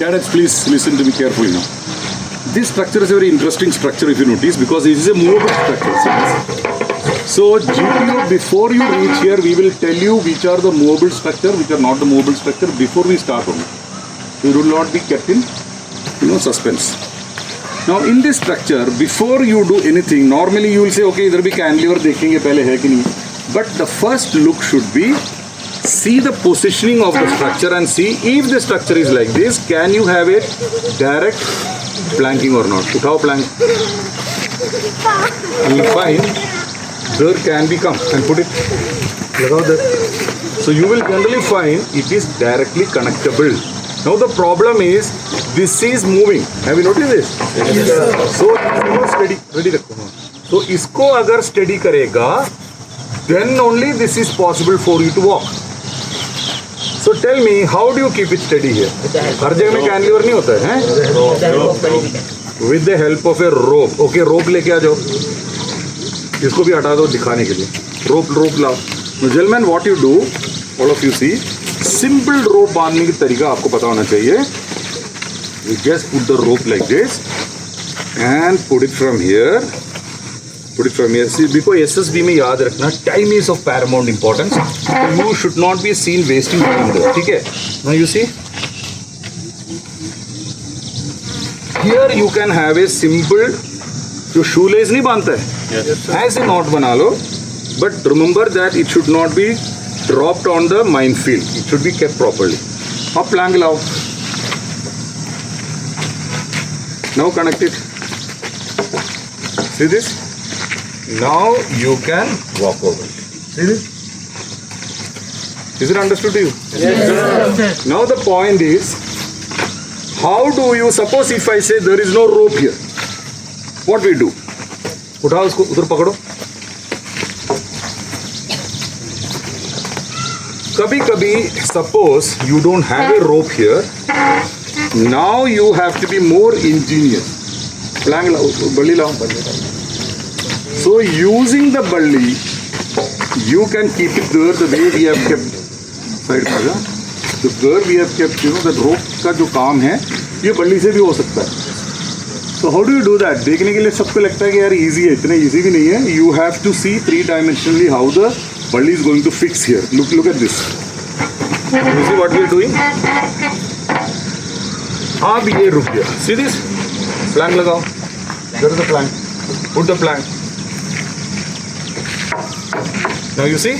Cadets, please listen to me carefully now. This structure is a very interesting structure if you notice, because it is a movable structure. So GPO, before you reach here, we will tell you which are the movable structure, which are not the movable structure before we start on it. You will not be kept in, suspense. Now in this structure, before you do anything, normally you will say, okay, इधर भी cantilever देखेंगे पहले है कि नहीं. But the first look should be, see the positioning of the structure and see if the structure is like this, can you have it direct planking or not. उठाओ plank. You will find there can be come and put it. लगाओ there. So you will generally find it is directly connectable. Now the problem is this is moving. Have you noticed this? Yes. So इसको steady ready रखो. So इसको अगर steady करेगा, then only this is possible for you to walk. So tell me, how do you keep it steady here? हर जगह में cantilever नहीं होता है, हैं? With the help of a rope. Okay, rope लेके आ जाओ. इसको भी हटा दो दिखाने के लिए. Rope लाओ. Now, gentlemen, what you do, all of you see, simple rope बांधने की तरीका आपको पता होना चाहिए. You just put the rope like this and put it from here. Put it from here. See, because SSB में याद रखना, time is of paramount importance. You should not be seen wasting time there. ठीक है? Now you see, here you can have a simple, जो shoelace नहीं बांधता है, ऐसे knot बना लो. But remember that it should not be dropped on the minefield. It should be kept properly. अब plank लाओ. Now connect it. See this? Now you can walk over it. See this? Is it understood to you? Yes, sir. Now the point is, how do you, suppose if I say there is no rope here, what we do? उठाओ उसको उधर पकड़ो. कभी कभी suppose you don't have a rope here, now you have to be more ingenious. Plank लाओ, बल्ली लाओ. So using the balli, you can keep it there the way we have kept. Side पर जा. So there we have kept, that rope का जो काम है, ये बल्ली से भी हो सकता है. So how do you do that? देखने के लिए सबको लगता है कि यार easy है, इतना easy भी नहीं है. You have to see three-dimensionally how the balli is going to fix here. Look at this. You see what we are doing? अब ये रुक गया. See this? Plank लगाओ. There is the plank. Put the plank. Now you see?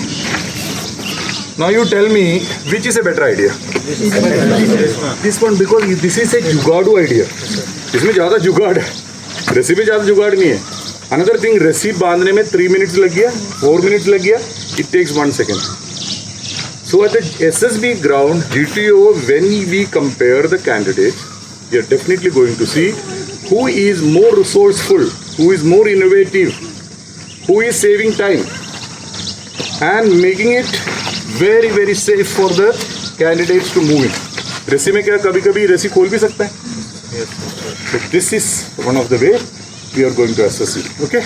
Now you tell me which is a better idea? This one, because this is a जुगाड़ू idea. इसमें ज़्यादा जुगाड़ है. रस्सी में ज़्यादा जुगाड़ नहीं है. Another thing, रस्सी बांधने में 3 minutes लग गया, 4 minutes लग गया. It takes 1 second. So at the SSB ground, GTO, when we compare the candidates, we are definitely going to see who is more resourceful, who is more innovative, who is saving time and making it very very safe for the candidates to move in. रस्सी में क्या कभी कभी रस्सी खोल भी सकता है. So this is one of the way we are going to assess it. Okay.